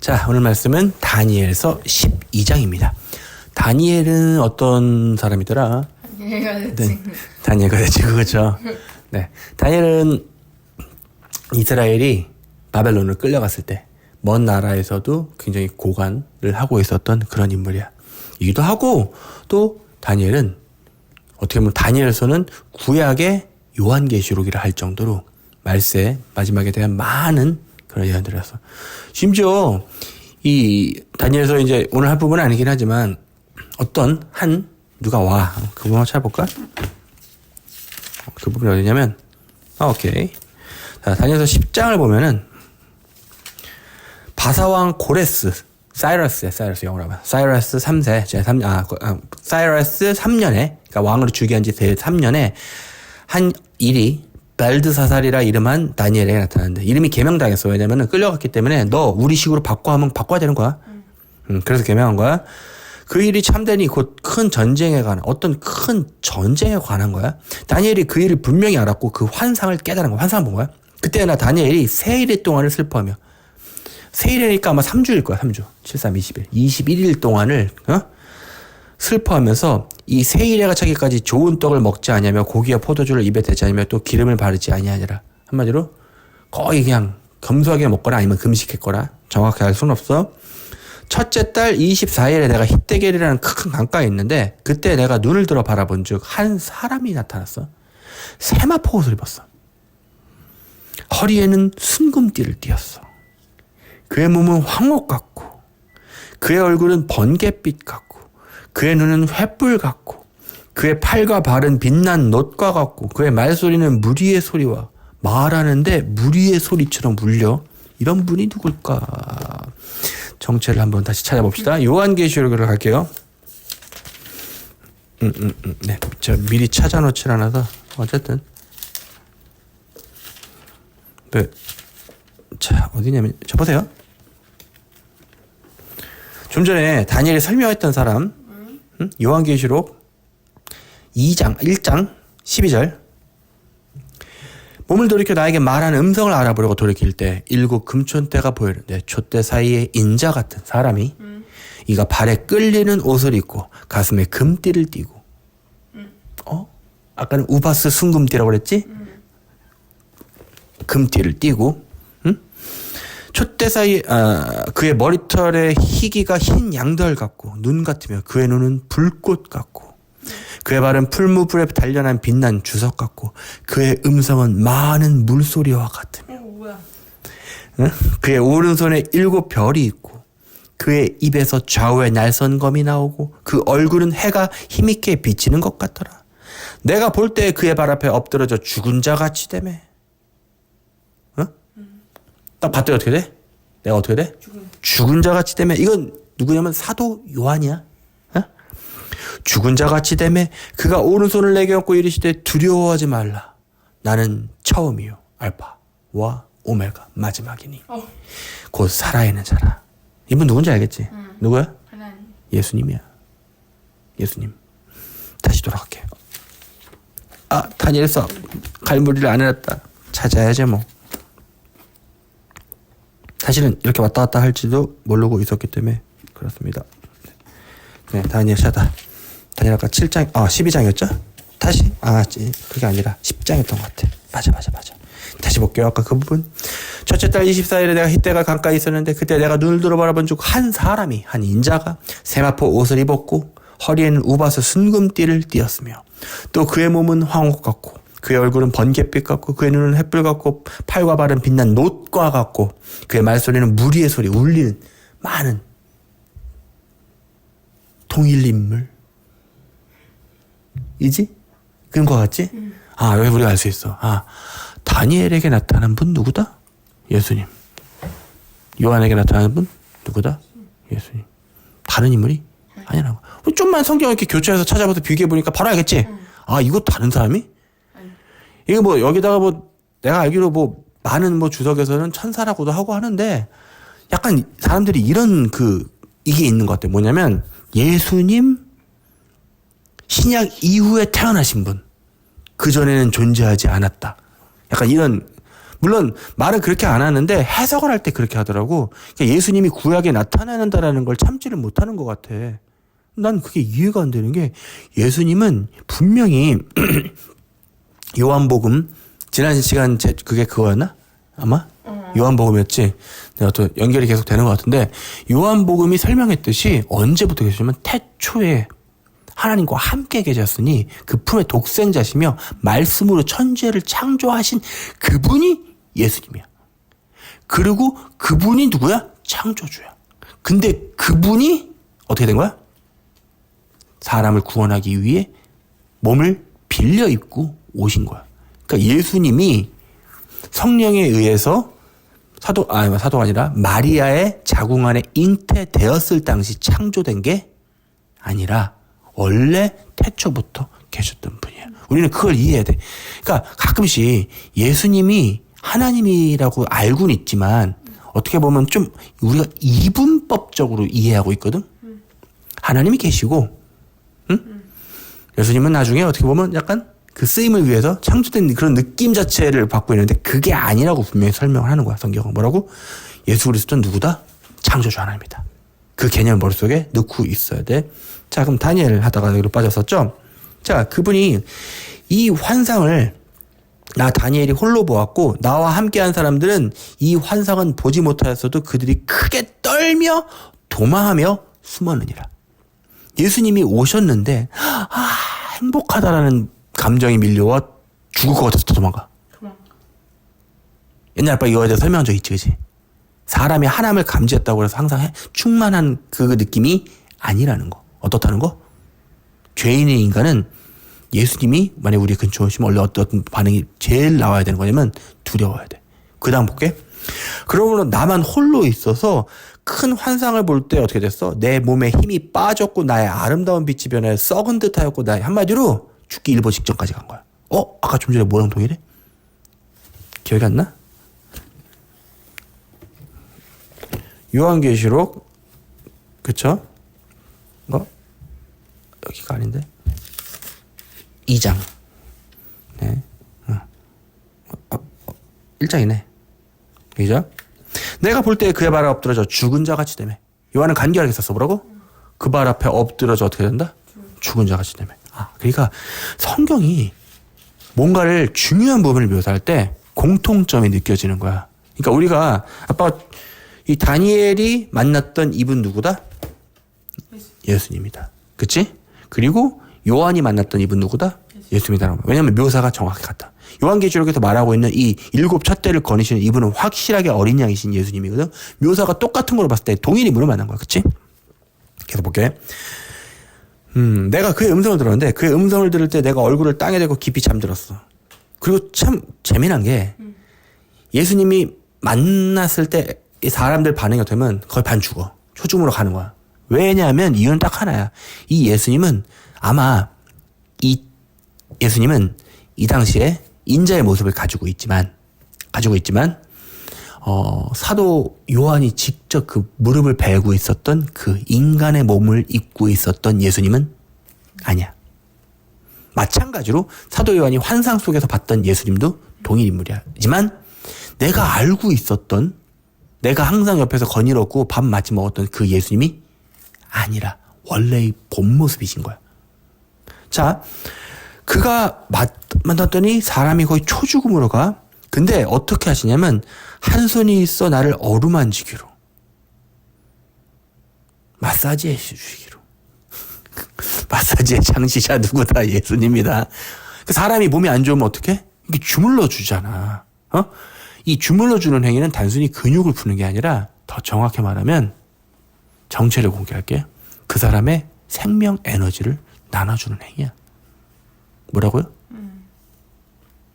자, 오늘 말씀은 다니엘서 12장입니다. 다니엘은 어떤 사람이더라? 다니엘가 됐지. 네, 다니엘가 됐지, 그거죠. 네, 다니엘은 이스라엘이 바벨론을 끌려갔을 때 먼 나라에서도 굉장히 고관을 하고 있었던 그런 인물이야. 이기도 하고 또 다니엘은 어떻게 보면 다니엘서는 구약의 요한계시록이라 할 정도로 말세 마지막에 대한 많은 그런 예언들이었어. 심지어 이 다니엘서 이제 오늘 할 부분은 아니긴 하지만 어떤 한 누가 와. 그 부분 한번 찾아볼까? 그 부분이 어디냐면 오케이. 자, 다니엘서 10장을 보면은 바사왕 고레스 사이러스야. 사이러스 영어로 하면 사이러스 3세 사이러스 3년에 그러니까 왕으로 즉위한 지 3년에 한 일이 벨드사살이라 이름한 다니엘에게 나타났는데 이름이 개명당했어. 왜냐면은 끌려갔기 때문에 너 우리 식으로 바꿔 하면 바꿔야 되는 거야. 그래서 개명한 거야. 그 일이 참되니 곧 큰 전쟁에 관한 어떤 큰 전쟁에 관한 거야. 다니엘이 그 일을 분명히 알았고 그 환상을 깨달은 거야. 환상을 본 거야. 그때나 다니엘이 세일의 동안을 슬퍼하며 세일이니까 아마 3주일 거야. 3주. 7, 3, 20일. 21일 동안을 슬퍼하면서 이 세일에가 차기까지 좋은 떡을 먹지 아니하며 고기와 포도주를 입에 대지 아니하며 또 기름을 바르지 아니하니라. 한마디로 거의 그냥 검소하게 먹거나 아니면 금식했거나 정확히 알 수는 없어. 첫째 달 24일에 내가 hit데겔이라는 큰 강가에 있는데 그때 내가 눈을 들어 바라본 즉 한 사람이 나타났어. 세마포 옷을 입었어. 허리에는 순금띠를 띠었어. 그의 몸은 황옥 같고 그의 얼굴은 번갯빛 같고 그의 눈은 횃불 같고 그의 팔과 발은 빛난 놋과 같고 그의 말소리는 무리의 소리와 말하는데 무리의 소리처럼 울려. 이런 분이 누굴까? 정체를 한번 다시 찾아봅시다. 요한계시록으로 갈게요. 네, 저 미리 찾아놓질 않아서 어쨌든 네. 자, 어디냐면 저 보세요. 좀 전에 다니엘이 설명했던 사람 요한계시록 1장 12절 몸을 돌이켜 나에게 말하는 음성을 알아보려고 돌이킬 때 7 금촌대가 보이는데 촛대 사이에 인자 같은 사람이 이가 발에 끌리는 옷을 입고 가슴에 금띠를 띠고 아까는 우바스 순금띠라고 그랬지? 금띠를 띠고 촛대 사이 그의 머리털의 희기가 흰 양털 같고 눈 같으며 그의 눈은 불꽃 같고 그의 발은 풀무불에 단련한 빛난 주석 같고 그의 음성은 많은 물소리와 같으며 그의 오른손에 7 별이 있고 그의 입에서 좌우에 날선검이 나오고 그 얼굴은 해가 힘있게 비치는 것 같더라. 내가 볼 때 그의 발 앞에 엎드러져 죽은 자 같이 되매. 딱 봤더니 어떻게 돼? 내가 어떻게 돼? 죽은 자 같이 되매. 이건 누구냐면 사도 요한이야. 죽은 자 같이 되매 그가 오른손을 내게 얹고 이르시되 두려워하지 말라. 나는 처음이요 알파와 오메가 마지막이니 곧 살아있는 자라. 이분 누군지 알겠지? 누구야? 하나님. 예수님이야. 예수님. 다시 돌아갈게. 다니엘서 갈무리를 안 해놨다. 찾아야지 뭐. 사실은 이렇게 왔다 갔다 할지도 모르고 있었기 때문에 그렇습니다. 네, 다니엘 찾아. 다니엘 아까 7장, 12장이었죠? 다시? 그게 아니라 10장이었던 것 같아. 맞아. 다시 볼게요. 아까 그 부분. 첫째 달 24일에 내가 hit데겔 강가에 있었는데 그때 내가 눈을 들어 바라본 즉 한 사람이 한 인자가 세마포 옷을 입었고 허리에는 우바스 순금띠를 띠었으며 또 그의 몸은 황옥 같고 그의 얼굴은 번갯빛 같고 그의 눈은 횃불 같고 팔과 발은 빛난 놋과 같고 그의 말소리는 무리의 소리 울리는 많은 동일 인물 이지? 그런 거 같지? 여기 우리가 알 수 있어. 다니엘에게 나타난 분 누구다? 예수님. 요한에게 나타난 분 누구다? 예수님. 다른 인물이 아니라고. 좀만 성경 이렇게 교차해서 찾아봐서 비교해 보니까 바로 알겠지? 이거 다른 사람이? 이게 뭐 여기다가 뭐 내가 알기로 뭐 많은 뭐 주석에서는 천사라고도 하고 하는데 약간 사람들이 이런 이게 있는 것 같아. 뭐냐면 예수님 신약 이후에 태어나신 분. 그전에는 존재하지 않았다. 약간 이런 물론 말은 그렇게 안 하는데 해석을 할 때 그렇게 하더라고. 그러니까 예수님이 구약에 나타나는다라는 걸 참지를 못하는 것 같아. 난 그게 이해가 안 되는 게 예수님은 분명히 요한복음 지난 시간 그게 그거였나? 아마? 요한복음이었지. 내가 또 연결이 계속 되는 것 같은데 요한복음이 설명했듯이 언제부터 계시냐면 태초에 하나님과 함께 계셨으니 그 품의 독생자시며 말씀으로 천지를 창조하신 그분이 예수님이야. 그리고 그분이 누구야? 창조주야. 근데 그분이 어떻게 된 거야? 사람을 구원하기 위해 몸을 빌려 입고 오신 거야. 그러니까 예수님이 성령에 의해서 사도가 아니라 마리아의 자궁 안에 잉태되었을 당시 창조된 게 아니라 원래 태초부터 계셨던 분이야. 우리는 그걸 이해해야 돼. 그러니까 가끔씩 예수님이 하나님이라고 알고는 있지만 어떻게 보면 좀 우리가 이분법적으로 이해하고 있거든. 하나님이 계시고, 응? 예수님은 나중에 어떻게 보면 약간 그 쓰임을 위해서 창조된 그런 느낌 자체를 받고 있는데 그게 아니라고 분명히 설명을 하는 거야. 성경은 뭐라고? 예수 그리스도는 누구다? 창조주 하나님이다. 그 개념을 머릿속에 넣고 있어야 돼. 자, 그럼 다니엘 하다가 여기로 빠졌었죠? 자, 그분이 이 환상을 나 다니엘이 홀로 보았고 나와 함께한 사람들은 이 환상은 보지 못하였어도 그들이 크게 떨며 도망하며 숨었느니라. 예수님이 오셨는데 행복하다라는 감정이 밀려와 죽을 것 같아서 도망가. 옛날 아빠 이거에 대해 설명한 적 있지, 그치? 사람이 하나님을 감지했다고 해서 항상 충만한 그 느낌이 아니라는 거. 어떻다는 거? 죄인의 인간은 예수님이 만약 우리 근처에 오시면 원래 어떤 반응이 제일 나와야 되는 거냐면 두려워야 돼. 그 다음 볼게. 그러므로 나만 홀로 있어서 큰 환상을 볼 때 어떻게 됐어? 내 몸에 힘이 빠졌고 나의 아름다운 빛이 변해 썩은 듯 하였고 나의 한마디로 죽기 일보 직전까지 간 거야. 아까 좀 전에 뭐랑 동일해? 기억이 안 나? 요한계시록 그쵸? 여기가 아닌데 2장 네. 1장이네 그죠? 내가 볼 때 그의 발 앞에 엎드러져 죽은 자 같이 되매. 요한은 간결하게 썼어. 뭐라고? 그 발 앞에 엎드러져 어떻게 된다? 죽은 자 같이 되매. 그러니까 성경이 뭔가를 중요한 부분을 묘사할 때 공통점이 느껴지는 거야. 그러니까 우리가 아빠가 이 다니엘이 만났던 이분 누구다? 예수님이다. 그치? 그리고 요한이 만났던 이분 누구다? 예수님이다. 왜냐하면 묘사가 정확히 같다. 요한계시록에서 말하고 있는 이 7 찻대를 거니시는 이분은 확실하게 어린 양이신 예수님이거든. 묘사가 똑같은 걸로 봤을 때 동일 인물을 만난 거야. 그치? 계속 볼게. 내가 그의 음성을 들었는데 그의 음성을 들을 때 내가 얼굴을 땅에 대고 깊이 잠들었어. 그리고 참 재미난 게 예수님이 만났을 때 이 사람들 반응이 어떻게 거의 반 죽어. 초중으로 가는 거야. 왜냐하면 이유는 딱 하나야. 이 예수님은 아마 예수님은 이 당시에 인자의 모습을 가지고 있지만 사도 요한이 직접 그 무릎을 베고 있었던 그 인간의 몸을 입고 있었던 예수님은 아니야. 마찬가지로 사도 요한이 환상 속에서 봤던 예수님도 동일 인물이지만 내가 알고 있었던 내가 항상 옆에서 거닐었고 밥 마치 먹었던 그 예수님이 아니라 원래의 본 모습이신 거야. 자, 그가 만났더니 사람이 거의 초죽음으로 가. 근데 어떻게 하시냐면 한 손이 있어 나를 어루만지기로 마사지 해주시기로 마사지의 창시자 누구다? 예수님이다. 사람이 몸이 안 좋으면 어떻게? 이게 주물러 주잖아. 이 주물러 주는 행위는 단순히 근육을 푸는 게 아니라 더 정확히 말하면 정체를 공개할게요. 그 사람의 생명 에너지를 나눠주는 행위야. 뭐라고요?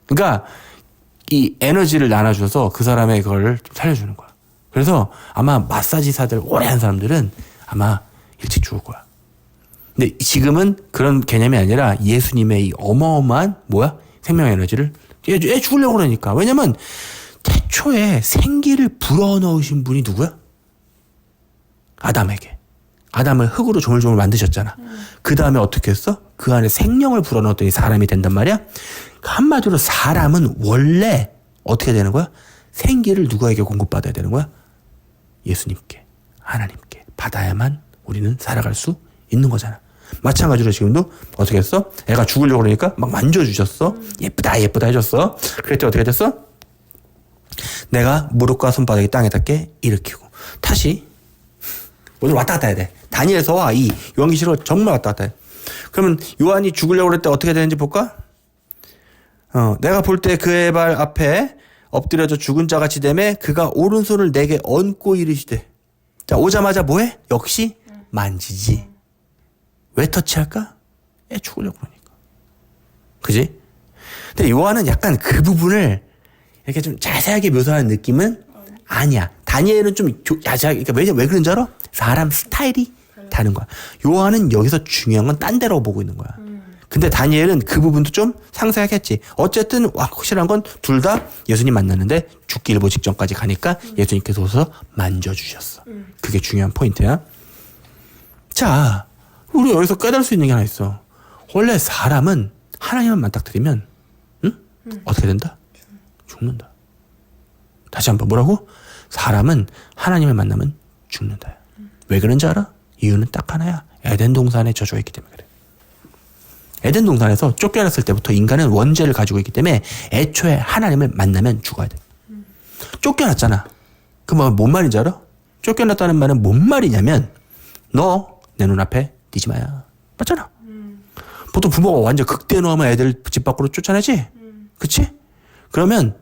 그러니까 이 에너지를 나눠줘서 그 사람의 그걸 살려주는 거야. 그래서 아마 마사지사들 오래 한 사람들은 아마 일찍 죽을 거야. 근데 지금은 그런 개념이 아니라 예수님의 이 어마어마한 생명 에너지를 얘 죽으려고 그러니까. 왜냐면 태초에 생기를 불어넣으신 분이 누구야? 아담에게. 아담을 흙으로 조물조물 만드셨잖아. 그 다음에 어떻게 했어? 그 안에 생명을 불어넣었더니 사람이 된단 말이야. 한마디로 사람은 원래 어떻게 되는 거야? 생기를 누구에게 공급받아야 되는 거야? 예수님께, 하나님께 받아야만 우리는 살아갈 수 있는 거잖아. 마찬가지로 지금도 어떻게 했어? 애가 죽으려고 그러니까 막 만져주셨어. 예쁘다 예쁘다 해줬어. 그랬더니 어떻게 됐어? 내가 무릎과 손바닥이 땅에 닿게 일으키고 다시 오늘 왔다 갔다 해야 돼. 다니엘서와 이 요한계시록을 정말 왔다 갔다 해. 그러면 요한이 죽으려고 그럴 때 어떻게 되는지 볼까? 내가 볼 때 그의 발 앞에 엎드려져 죽은 자 같이 되매 그가 오른손을 내게 얹고 이르시되. 자, 오자마자 뭐해? 역시 만지지. 왜 터치할까? 애 죽으려고 그러니까. 그지? 근데 요한은 약간 그 부분을 이렇게 좀 자세하게 묘사하는 느낌은 아니야. 다니엘은 좀 야자하게. 그러니까 왜 그런 줄 알아? 사람 스타일이 다른 거야. 요한은 여기서 중요한 건 딴 데로 보고 있는 거야. 근데 다니엘은 그 부분도 좀 상세하게 했지. 어쨌든 확실한 건 둘 다 예수님 만났는데 죽기 일보 직전까지 가니까 예수님께서 오셔서 만져주셨어. 그게 중요한 포인트야. 자, 우리 여기서 깨달을 수 있는 게 하나 있어. 원래 사람은 하나님만 맞닥뜨리면 어떻게 된다? 죽는다. 다시 한번 뭐라고? 사람은 하나님을 만나면 죽는다. 왜 그런지 알아? 이유는 딱 하나야. 에덴 동산에 저주가 있기 때문에 그래. 에덴 동산에서 쫓겨났을 때부터 인간은 원죄를 가지고 있기 때문에 애초에 하나님을 만나면 죽어야 돼. 쫓겨났잖아. 그럼 뭔 말인지 알아? 쫓겨났다는 말은 뭔 말이냐면 너 내 눈앞에 뛰지 마야. 맞잖아. 보통 부모가 완전 극대노하면 애들 집 밖으로 쫓아내지? 그치? 그러면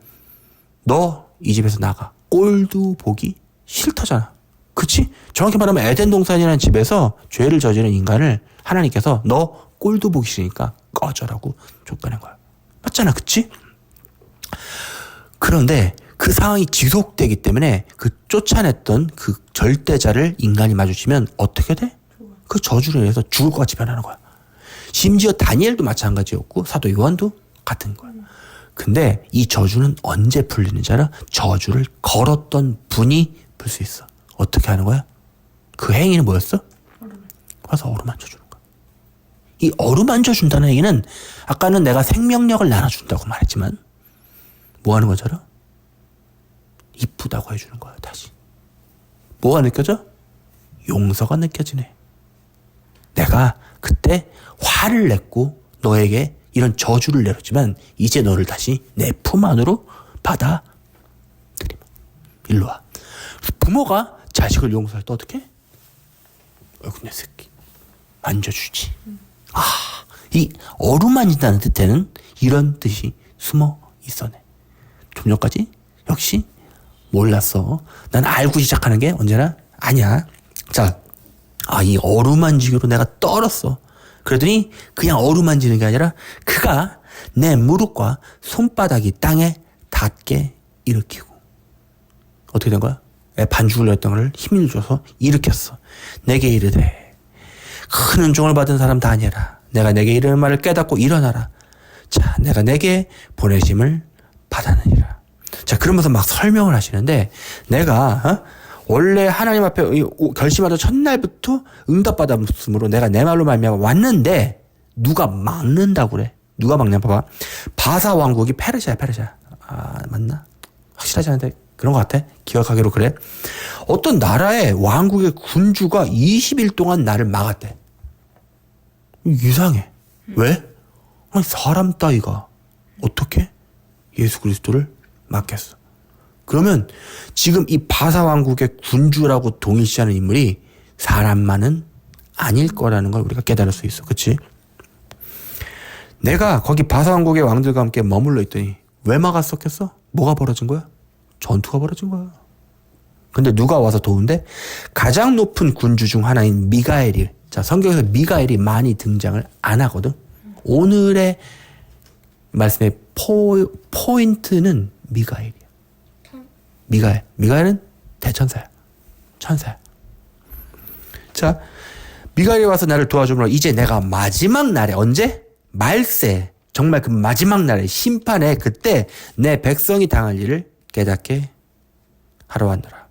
너 이 집에서 나가. 꼴도 보기 싫다잖아. 그치? 정확히 말하면 에덴 동산이라는 집에서 죄를 저지른 인간을 하나님께서 너 꼴도 보기 싫으니까 꺼져라고 쫓겨낸 거야. 맞잖아. 그치? 그런데 그 상황이 지속되기 때문에 그 쫓아냈던 그 절대자를 인간이 마주치면 어떻게 돼? 그 저주로 인해서 죽을 것 같이 변하는 거야. 심지어 다니엘도 마찬가지였고 사도 요한도 같은 거야. 근데 이 저주는 언제 풀리는지 알아? 저주를 걸었던 분이 풀 수 있어. 어떻게 하는 거야? 그 행위는 뭐였어? 와서 어루만져주는 거야. 이 어루만져준다는 얘기는 아까는 내가 생명력을 나눠준다고 말했지만 뭐 하는 거죠? 이쁘다고 해주는 거야. 다시. 뭐가 느껴져? 용서가 느껴지네. 내가 그때 화를 냈고 너에게 이런 저주를 내렸지만 이제 너를 다시 내 품 안으로 받아들이마. 일로 와. 부모가 자식을 용서할 때 어떻게 해? 어이구 내 새끼 만져주지. 이 어루만진다는 뜻에는 이런 뜻이 숨어 있어네. 좀 전까지 역시 몰랐어. 난 알고 시작하는 게 언제나 아니야. 자, 이 어루만지기로 내가 떨었어. 그러더니 그냥 어루만지는 게 아니라 그가 내 무릎과 손바닥이 땅에 닿게 일으키고 어떻게 된 거야? 반죽을 했던 걸 힘을 줘서 일으켰어. 내게 이르되 큰 은총을 받은 사람 다니엘아, 내가 내게 이르는 말을 깨닫고 일어나라. 자, 내가 내게 보내심을 받았느니라. 자, 그러면서 막 설명을 하시는데 내가 원래 하나님 앞에 결심하던 첫날부터 응답받았으므로 내가 내 말로 말미암아 왔는데 누가 막는다고 그래. 누가 막냐 봐봐. 바사 왕국이 페르시아야. 맞나? 확실하지 않은데 그런 것 같아. 기억하기로 그래. 어떤 나라의 왕국의 군주가 20일 동안 나를 막았대. 이상해. 왜? 아니 사람 따위가 어떻게 예수 그리스도를 막겠어. 그러면 지금 이 바사 왕국의 군주라고 동일시하는 인물이 사람만은 아닐 거라는 걸 우리가 깨달을 수 있어. 그치? 내가 거기 바사 왕국의 왕들과 함께 머물러 있더니 왜 막았었겠어? 뭐가 벌어진 거야? 전투가 벌어진 거야. 근데 누가 와서 도운데? 가장 높은 군주 중 하나인 미가엘이. 자, 성경에서 미가엘이 많이 등장을 안 하거든. 오늘의 말씀의 포인트는 미가엘이야. 미가엘은 대천사야. 천사야. 자, 미가엘이 와서 나를 도와주므로 이제 내가 마지막 날에 언제? 말세. 정말 그 마지막 날에 심판에 그때 내 백성이 당할 일을 깨닫게 하러 왔노라.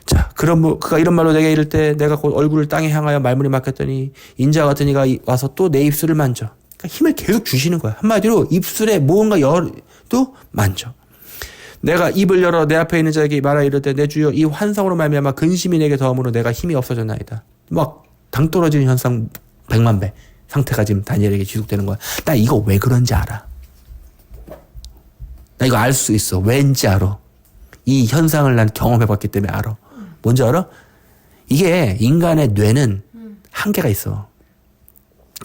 자, 그럼 그가 이런 말로 내게 이를 때 내가 곧 얼굴을 땅에 향하여 말문이 막혔더니 인자 같은 이가 와서 또 내 입술을 만져. 그러니까 힘을 계속 주시는 거야. 한마디로 입술에 뭔가 열도 만져. 내가 입을 열어 내 앞에 있는 자에게 말하 이르되 내 주여 이 환상으로 말미암아 근심이 내게 더함으로 내가 힘이 없어졌나이다. 막 당 떨어지는 현상 100만 배 상태가 지금 다니엘에게 지속되는 거야. 나 이거 왜 그런지 알아. 나 이거 알 수 있어. 왠지 알아. 이 현상을 난 경험해봤기 때문에 알아. 뭔지 알아? 이게 인간의 뇌는 한계가 있어.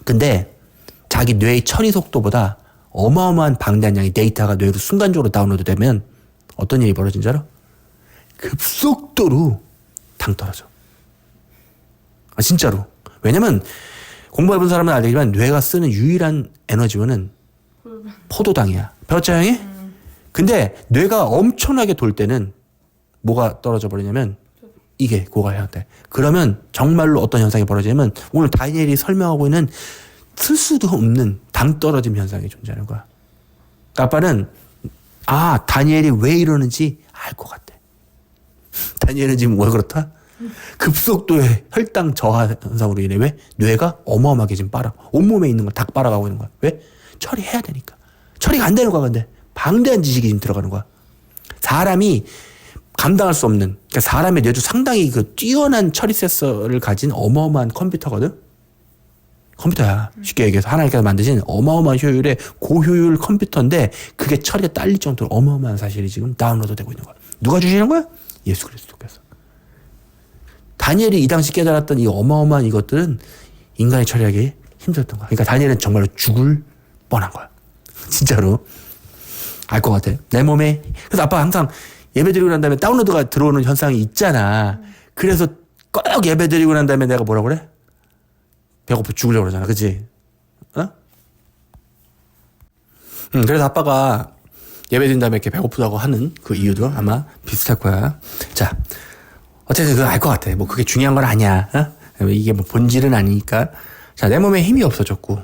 근데 자기 뇌의 처리 속도보다 어마어마한 방대한 양의 데이터가 뇌로 순간적으로 다운로드 되면 어떤 일이 벌어진 줄 알아? 급속도로 당 떨어져. 아, 진짜로. 왜냐면 공부해본 사람은 알겠지만 뇌가 쓰는 유일한 에너지원은 포도당이야. 배웠죠, 형이? 근데 뇌가 엄청나게 돌 때는 뭐가 떨어져 버리냐면 이게 고갈형태. 그러면 정말로 어떤 현상이 벌어지냐면 오늘 다니엘이 설명하고 있는 쓸 수도 없는 당 떨어짐 현상이 존재하는 거야. 아빠는 다니엘이 왜 이러는지 알 것 같아. 다니엘은 지금 왜 그렇다? 급속도의 혈당 저하 현상으로 인해 왜? 뇌가 어마어마하게 지금 빨아. 온몸에 있는 걸 다 빨아가고 있는 거야. 왜? 처리해야 되니까. 처리가 안 되는 거야, 근데. 방대한 지식이 지금 들어가는 거야. 사람이 감당할 수 없는, 그러니까 사람의 뇌도 상당히 그 뛰어난 처리 센서를 가진 어마어마한 컴퓨터거든? 컴퓨터야. 쉽게 얘기해서 하나님께서 만드신 어마어마한 효율의 고효율 컴퓨터인데 그게 처리가 딸릴 정도로 어마어마한 사실이 지금 다운로드 되고 있는 거야. 누가 주시는 거야? 예수 그리스도께서. 다니엘이 이 당시 깨달았던 이 어마어마한 이것들은 인간이 처리하기 힘들었던 거야. 그러니까 다니엘은 정말로 죽을 뻔한 거야. 진짜로. 알 것 같아. 내 몸에. 그래서 아빠 항상 예배 드리고 난 다음에 다운로드가 들어오는 현상이 있잖아. 그래서 꼭 예배 드리고 난 다음에 내가 뭐라 그래? 배고파 죽으려고 그러잖아. 그치? 어? 그래서 아빠가 예배 드린 다음에 이렇게 배고프다고 하는 그 이유도 아마 비슷할 거야. 자, 어쨌든 그거 알 것 같아. 뭐 그게 중요한 건 아니야. 어? 이게 뭐 본질은 아니니까. 자, 내 몸에 힘이 없어졌고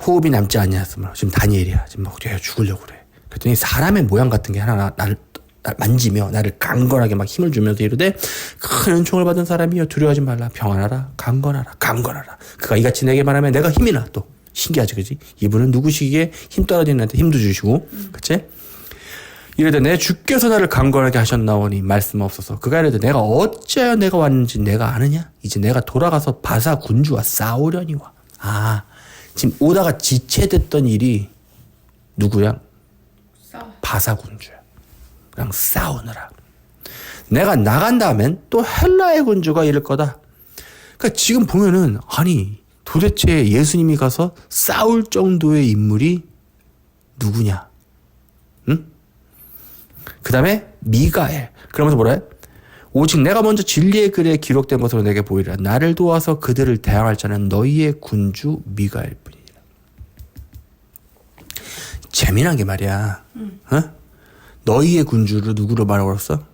호흡이 남지 않냐으면 지금 다니엘이야. 지금 막 죽으려고 그래. 그랬더니 사람의 모양 같은 게 하나 나를 만지며 나를 강건하게 막 힘을 주면서 이르되 큰 은총을 받은 사람이여 두려워하지 말라 평안하라 강건하라 강건하라. 그가 이같이 내게 말하면 내가 힘이 나. 또 신기하지, 그지? 이분은 누구시기에 힘 떨어지는 애한테 힘도 주시고, 그치? 이르되 내 주께서 나를 강건하게 하셨나오니 말씀없어서 그가 이르되 내가 어찌하여 내가 왔는지 내가 아느냐? 이제 내가 돌아가서 바사 군주와 싸우려니와. 지금 오다가 지체됐던 일이 누구야? 바사 군주야. 그냥 싸우느라. 내가 나간 다음엔 또 헬라의 군주가 이를 거다. 그러니까 지금 보면은 도대체 예수님이 가서 싸울 정도의 인물이 누구냐? 응? 그 다음에 미가엘. 그러면서 뭐라 해? 오직 내가 먼저 진리의 글에 기록된 것으로 내게 보이리라. 나를 도와서 그들을 대항할 자는 너희의 군주 미가엘 뿐이니라. 재미난 게 말이야. 너희의 군주를 누구로 말하고 있어?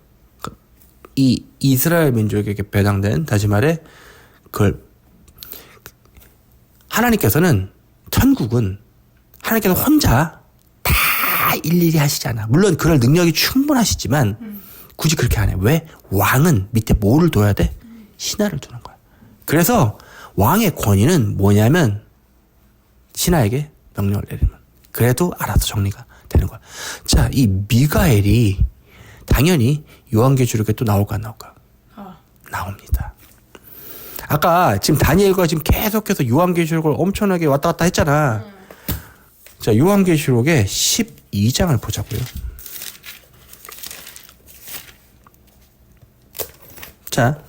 이 이스라엘 민족에게 배당된, 다시 말해, 하나님께서는, 천국은 하나님께서 혼자 다 일일이 하시잖아. 물론 그럴 능력이 충분하시지만 굳이 그렇게 안 해. 왜? 왕은 밑에 뭐를 둬야 돼? 신하를 두는 거야. 그래서 왕의 권위는 뭐냐면 신하에게 명령을 내리면 그래도 알아서 정리가 되는 거야. 자, 이 미가엘이 당연히 요한계시록에 또 나올까 안 나올까? 나옵니다. 아까 지금 다니엘과 지금 계속해서 요한계시록을 엄청나게 왔다 갔다 했잖아. 자, 요한계시록의 12장을 보자고요. 자,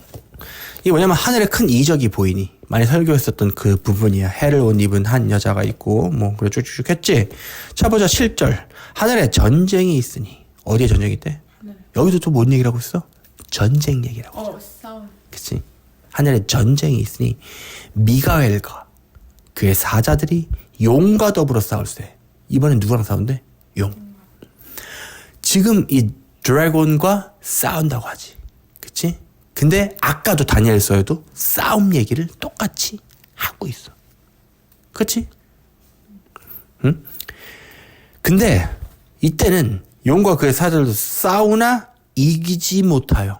이게 뭐냐면 하늘에 큰 이적이 보이니. 많이 설교했었던 그 부분이야. 해를 옷 입은 한 여자가 있고 뭐 그래 쭉쭉 했지. 자, 보자 7절. 하늘에 전쟁이 있으니. 어디에 전쟁이 있대? 여기도 또 뭔 얘기라고 했어? 전쟁 얘기라고. 싸움. 그치? 하늘에 전쟁이 있으니 미가엘과 그의 사자들이 용과 더불어 싸울세. 이번엔 누구랑 싸운대? 용. 지금 이 드래곤과 싸운다고 하지. 그치? 근데 아까도 다니엘서에도 싸움 얘기를 똑같이 하고 있어. 그치? 응? 근데 이때는 용과 그의 사자들도 싸우나 이기지 못하여.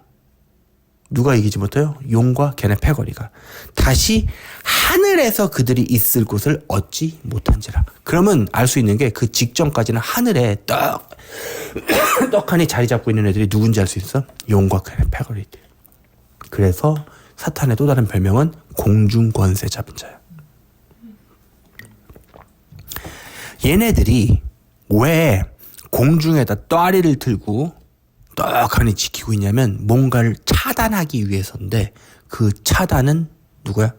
누가 이기지 못해요? 용과 걔네 패거리가. 다시 하늘에서 그들이 있을 곳을 얻지 못한지라. 그러면 알 수 있는 게 그 직전까지는 하늘에 떡하니 자리 잡고 있는 애들이 누군지 알 수 있어? 용과 걔네 패거리들. 그래서 사탄의 또 다른 별명은 공중권세 잡은 자야. 얘네들이 왜 공중에다 또아리를 들고 떡하니 지키고 있냐면 뭔가를 차단하기 위해서인데 그 차단은 누구야?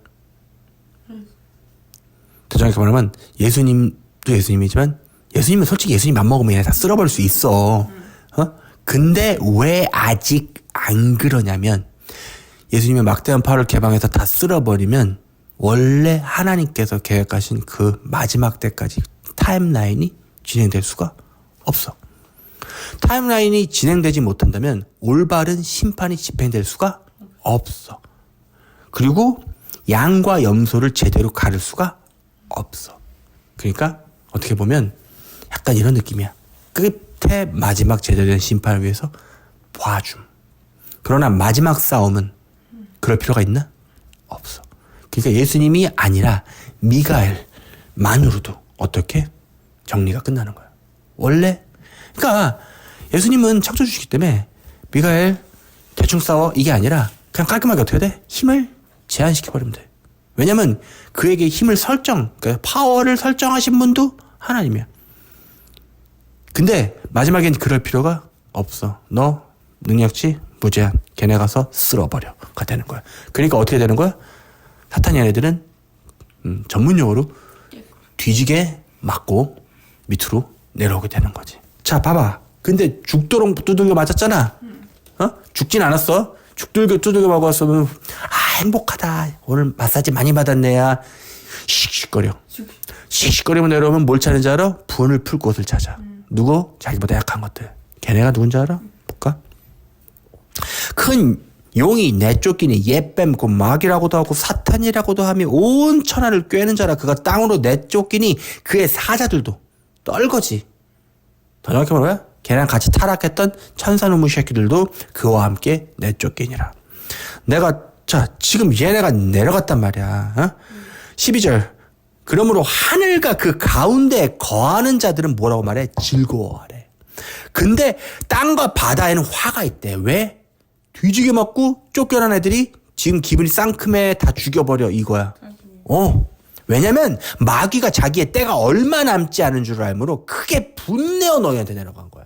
더 정확히 말하면 예수님도 예수님이지만 예수님은 솔직히 예수님 맘먹으면 얘네 다 쓸어버릴 수 있어. 근데 왜 아직 안 그러냐면 예수님의 막대한 팔을 개방해서 다 쓸어버리면 원래 하나님께서 계획하신 그 마지막 때까지 타임라인이 진행될 수가 없어. 타임라인이 진행되지 못한다면 올바른 심판이 집행될 수가 없어. 그리고 양과 염소를 제대로 가를 수가 없어. 그러니까 어떻게 보면 약간 이런 느낌이야. 끝에 마지막 제대로 된 심판을 위해서 봐줌. 그러나 마지막 싸움은 그럴 필요가 있나? 없어. 그러니까 예수님이 아니라 미가엘만으로도 어떻게 정리가 끝나는 거야. 원래 그러니까 예수님은 창조주시기 때문에 미가엘 대충 싸워 이게 아니라 그냥 깔끔하게 어떻게 돼? 힘을 제한시켜버리면 돼. 왜냐면 그에게 힘을 그러니까 파워를 설정하신 분도 하나님이야. 근데 마지막엔 그럴 필요가 없어. 너 능력치 무제한. 걔네 가서 쓸어버려가 되는 거야. 그러니까 어떻게 되는 거야? 사탄 얘네들은 전문용어로 뒤지게 맞고 밑으로 내려오게 되는 거지. 자, 봐봐. 근데 죽도록 두들겨 맞았잖아. 죽진 않았어. 죽들겨 두들겨 맞았으면 행복하다. 오늘 마사지 많이 받았네야. 씩씩거려. 씩씩거리면 내려오면 뭘 찾는지 알아? 분을 풀 곳을 찾아. 누구? 자기보다 약한 것들. 걔네가 누군지 알아? 볼까? 큰 용이 내쫓기니 옛뱀 곧 마귀라고도 하고 사탄이라고도 하며 온 천하를 꿰는 자라. 그가 땅으로 내쫓기니 그의 사자들도 떨거지. 더 정확히 말하면 걔랑 같이 타락했던 천사노무 새끼들도 그와 함께 내쫓기니라. 지금 얘네가 내려갔단 말이야. 12절. 그러므로 하늘과 그 가운데 거하는 자들은 뭐라고 말해? 즐거워하래. 근데 땅과 바다에는 화가 있대. 왜? 뒤지게 맞고 쫓겨난 애들이 지금 기분이 쌍큼해. 다 죽여버려 이거야. 왜냐면 마귀가 자기의 때가 얼마 남지 않은 줄 알므로 크게 분내어 너희한테 내려간 거야.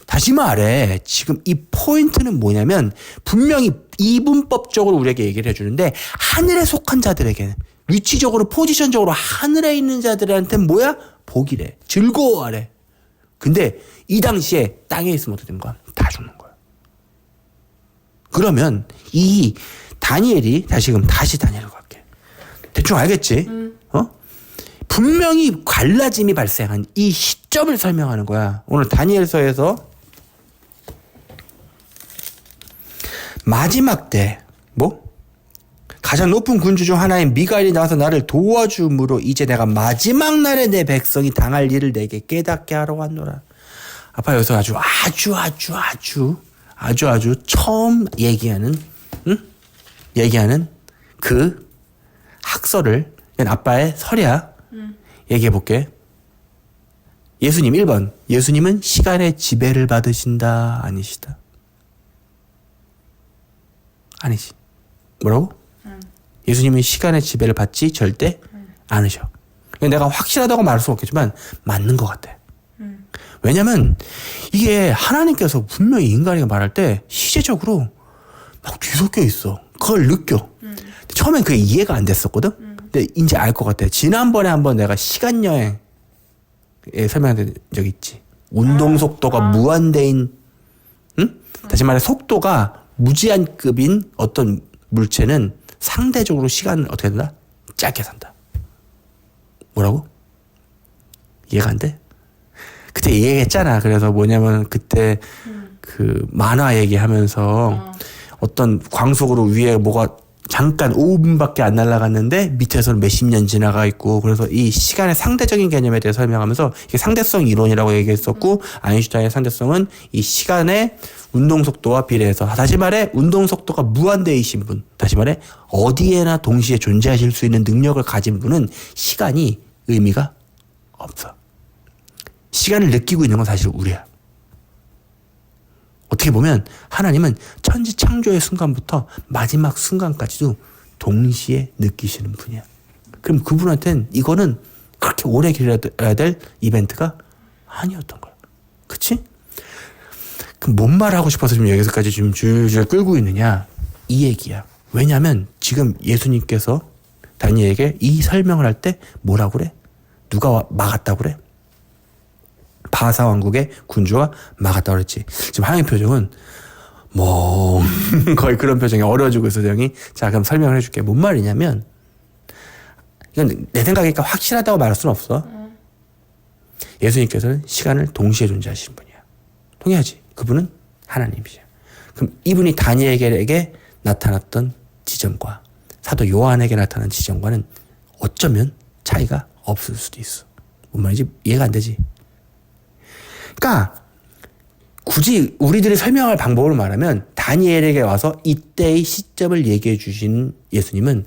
다시 말해 지금 이 포인트는 뭐냐면 분명히 이분법적으로 우리에게 얘기를 해주는데 하늘에 속한 자들에게는 위치적으로 포지션적으로 하늘에 있는 자들한테는 뭐야? 복이래. 즐거워하래. 근데 이 당시에 땅에 있으면 어떻게 된 거야? 다 죽는 거야. 그러면 이 다니엘이 다시 다니엘로 갈게. 대충 알겠지? 분명히 갈라짐이 발생한 이 시점을 설명하는 거야. 오늘 다니엘서에서 마지막 때 가장 높은 군주 중 하나인 미가엘이 나와서 나를 도와줌으로 이제 내가 마지막 날에 내 백성이 당할 일을 내게 깨닫게 하러 왔노라. 아빠 여기서 아주 처음 얘기하는 그 학설을 아빠의 설이야. 얘기해 볼게. 예수님 1번. 예수님은 시간의 지배를 받으신다. 아니시다. 아니지. 뭐라고? 예수님은 시간의 지배를 받지 절대 않으셔. 내가 확실하다고 말할 수 없겠지만 맞는 것 같아. 왜냐면 이게 하나님께서 분명히 인간에게 말할 때 시제적으로 막 뒤섞여 있어. 그걸 느껴. 처음엔 그게 이해가 안 됐었거든. 근데 이제 알 것 같아. 지난번에 한번 내가 시간여행에 설명한 적이 있지. 운동 속도가 무한대인, 다시 말해 속도가 무제한급인 어떤 물체는 상대적으로 시간을 어떻게 된다? 짧게 산다. 뭐라고? 이해가 안 돼? 그때 얘기했잖아. 그래서 뭐냐면 그때 그 만화 얘기하면서 어떤 광속으로 위에 뭐가 잠깐 5분밖에 안 날아갔는데 밑에서는 몇십 년 지나가 있고 그래서 이 시간의 상대적인 개념에 대해 설명하면서 이게 상대성 이론이라고 얘기했었고 아인슈타인의 상대성은 이 시간의 운동 속도와 비례해서 다시 말해 운동 속도가 무한대이신 분 다시 말해 어디에나 동시에 존재하실 수 있는 능력을 가진 분은 시간이 의미가 없어. 시간을 느끼고 있는 건 사실 우리야. 어떻게 보면 하나님은 천지 창조의 순간부터 마지막 순간까지도 동시에 느끼시는 분이야. 그럼 그분한테는 이거는 그렇게 오래 기다려야 될 이벤트가 아니었던 거야. 그치? 그럼 뭔 말하고 싶어서 지금 여기서까지 좀 줄줄 끌고 있느냐? 이 얘기야. 왜냐하면 지금 예수님께서 다니엘에게 이 설명을 할 때 뭐라고 그래? 누가 막았다고 그래? 바사 왕국의 군주가 막았다고 그랬지. 지금 하영의 표정은 거의 그런 표정이 어려워지고 있어. 형이. 자, 그럼 설명을 해줄게. 뭔 말이냐면 이건 내 생각이니까 확실하다고 말할 수는 없어. 예수님께서는 시간을 동시에 존재하시는 분이야. 동의하지? 그분은 하나님이죠. 그럼 이분이 다니엘에게 나타났던 지점과 사도 요한에게 나타난 지점과는 어쩌면 차이가 없을 수도 있어. 뭔 말인지 이해가 안 되지? 그러니까 굳이 우리들이 설명할 방법으로 말하면 다니엘에게 와서 이때의 시점을 얘기해 주신 예수님은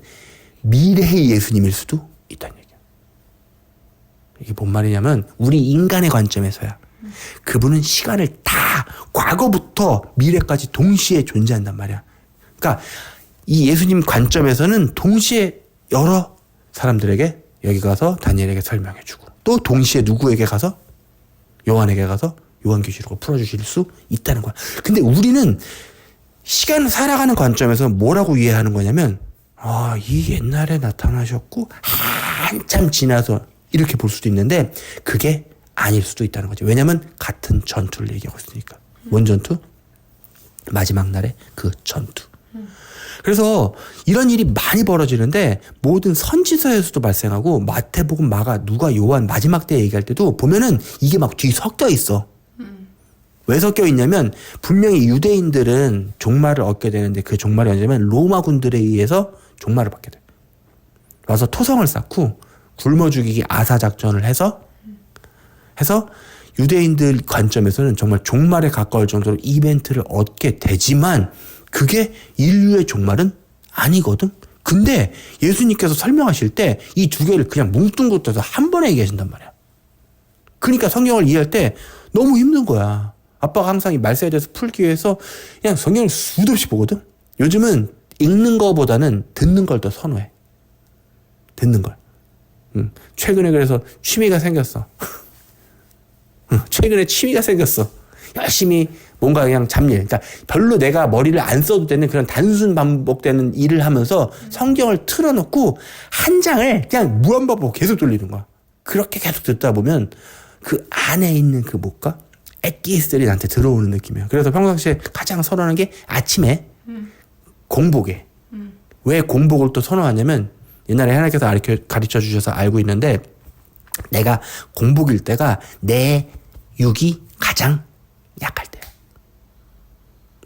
미래의 예수님일 수도 있다는 얘기야. 이게 뭔 말이냐면 우리 인간의 관점에서야. 그분은 시간을 다 과거부터 미래까지 동시에 존재한단 말이야. 그러니까 이 예수님 관점에서는 동시에 여러 사람들에게 여기 가서 다니엘에게 설명해 주고 또 동시에 누구에게 가서 요한에게 가서 요한계시록을 풀어주실 수 있다는 거야. 근데 우리는 시간을 살아가는 관점에서 뭐라고 이해하는 거냐면 이 옛날에 나타나셨고 한참 지나서 이렇게 볼 수도 있는데 그게 아닐 수도 있다는 거죠. 왜냐하면 같은 전투를 얘기하고 있으니까. 뭔 전투? 마지막 날의 그 전투. 그래서 이런 일이 많이 벌어지는데 모든 선지서에서도 발생하고 마태복음, 마가, 누가, 요한 마지막 때 얘기할 때도 보면은 이게 막 뒤 섞여 있어. 왜 섞여 있냐면 분명히 유대인들은 종말을 얻게 되는데 그 종말이 언제냐면 로마 군들에 의해서 종말을 받게 돼. 와서 토성을 쌓고 굶어 죽이기 아사 작전을 해서 유대인들 관점에서는 정말 종말에 가까울 정도로 이벤트를 얻게 되지만 그게 인류의 종말은 아니거든. 근데 예수님께서 설명하실 때 이 두 개를 그냥 뭉뚱그려서 한 번에 얘기하신단 말이야. 그러니까 성경을 이해할 때 너무 힘든 거야. 아빠가 항상 이 말세에 대해서 풀기 위해서 그냥 성경을 수도 없이 보거든. 요즘은 읽는 거보다는 듣는 걸 더 선호해. 듣는 걸. 최근에 그래서 취미가 생겼어. 최근에 취미가 생겼어. 열심히 뭔가 그냥 잡일. 그러니까 별로 내가 머리를 안 써도 되는 그런 단순 반복되는 일을 하면서 성경을 틀어놓고 한 장을 그냥 무한반복 계속 돌리는 거야. 그렇게 계속 듣다 보면 그 안에 있는 그 뭘까? 액기스들이 나한테 들어오는 느낌이야. 그래서 평상시에 가장 선호하는 게 아침에 공복에. 왜 공복을 또 선호하냐면 옛날에 하나님께서 가르쳐 주셔서 알고 있는데 내가 공복일 때가 내 육이 가장 약할 때야.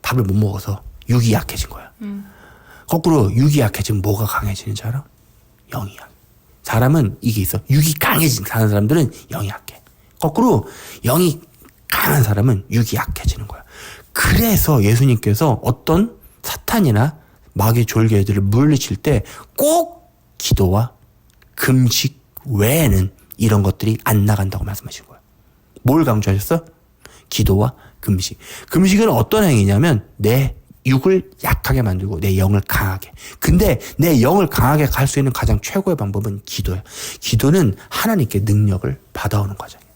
밥을 못 먹어서 육이 약해진 거야. 거꾸로 육이 약해지면 뭐가 강해지는지 알아? 영이 약해. 사람은 이게 있어. 육이 강해진 사람들은 영이 약해. 거꾸로 영이 강한 사람은 육이 약해지는 거야. 그래서 예수님께서 어떤 사탄이나 마귀 졸개들을 물리칠 때 꼭 기도와 금식 외에는 이런 것들이 안 나간다고 말씀하신 거야. 뭘 강조하셨어? 기도와 금식. 금식은 어떤 행위냐면 내 육을 약하게 만들고 내 영을 강하게. 근데 내 영을 강하게 갈 수 있는 가장 최고의 방법은 기도야. 기도는 하나님께 능력을 받아오는 과정이야.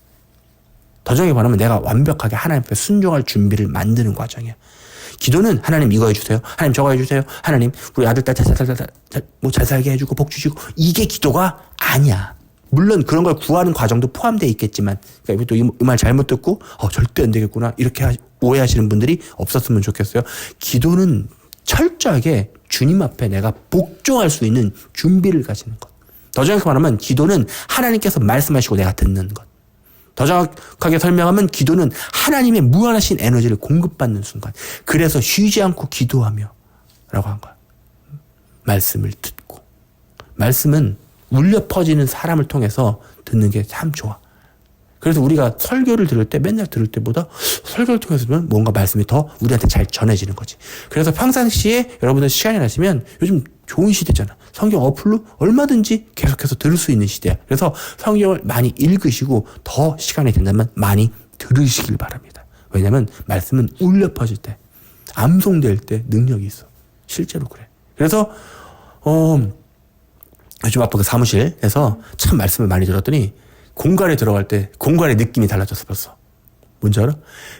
더 정확히 말하면 내가 완벽하게 하나님 앞에 순종할 준비를 만드는 과정이야. 기도는 하나님 이거 해주세요. 하나님 저거 해주세요. 하나님 우리 아들 딸 잘 살게 해주고 복 주시고. 이게 기도가 아니야. 물론 그런 걸 구하는 과정도 포함되어 있겠지만 그러니까 또 이 말 잘못 듣고 절대 안 되겠구나 이렇게 오해하시는 분들이 없었으면 좋겠어요. 기도는 철저하게 주님 앞에 내가 복종할 수 있는 준비를 가지는 것. 더 정확히 말하면 기도는 하나님께서 말씀하시고 내가 듣는 것. 더 정확하게 설명하면 기도는 하나님의 무한하신 에너지를 공급받는 순간. 그래서 쉬지 않고 기도하며 라고 한 거야. 말씀을 듣고. 말씀은 울려 퍼지는 사람을 통해서 듣는 게 참 좋아. 그래서 우리가 설교를 들을 때 맨날 들을 때보다 설교를 통해서 들으면 뭔가 말씀이 더 우리한테 잘 전해지는 거지. 그래서 평상시에 여러분들 시간이 나시면 요즘 좋은 시대잖아. 성경 어플로 얼마든지 계속해서 들을 수 있는 시대야. 그래서 성경을 많이 읽으시고 더 시간이 된다면 많이 들으시길 바랍니다. 왜냐하면 말씀은 울려 퍼질 때, 암송될 때 능력이 있어. 실제로 그래. 그래서 요즘 아빠 그 사무실에서 참 말씀을 많이 들었더니 공간에 들어갈 때 공간의 느낌이 달라졌어 벌써. 뭔지 알아?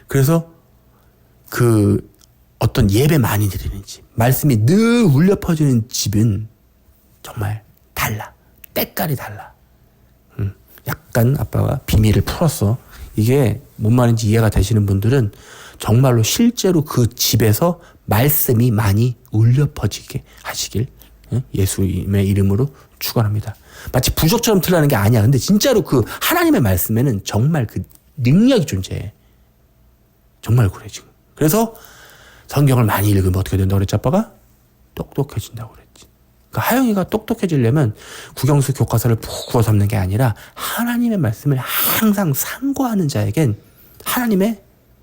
그래서 그 어떤 예배 많이 드리는 집, 말씀이 늘 울려 퍼지는 집은 정말 달라. 때깔이 달라. 약간 아빠가 비밀을 풀었어. 이게 뭔 말인지 이해가 되시는 분들은 정말로 실제로 그 집에서 말씀이 많이 울려 퍼지게 하시길 예수님의 이름으로 축원합니다. 마치 부적처럼 틀리는 게 아니야. 근데 진짜로 그 하나님의 말씀에는 정말 그 능력이 존재해. 정말 그래 지금. 그래서 성경을 많이 읽으면 어떻게 된다고 그랬지 아빠가? 똑똑해진다고 그랬지. 그러니까 하영이가 똑똑해지려면 국영수 교과서를 푹 구워 삼는 게 아니라 하나님의 말씀을 항상 상고하는 자에겐 하나님의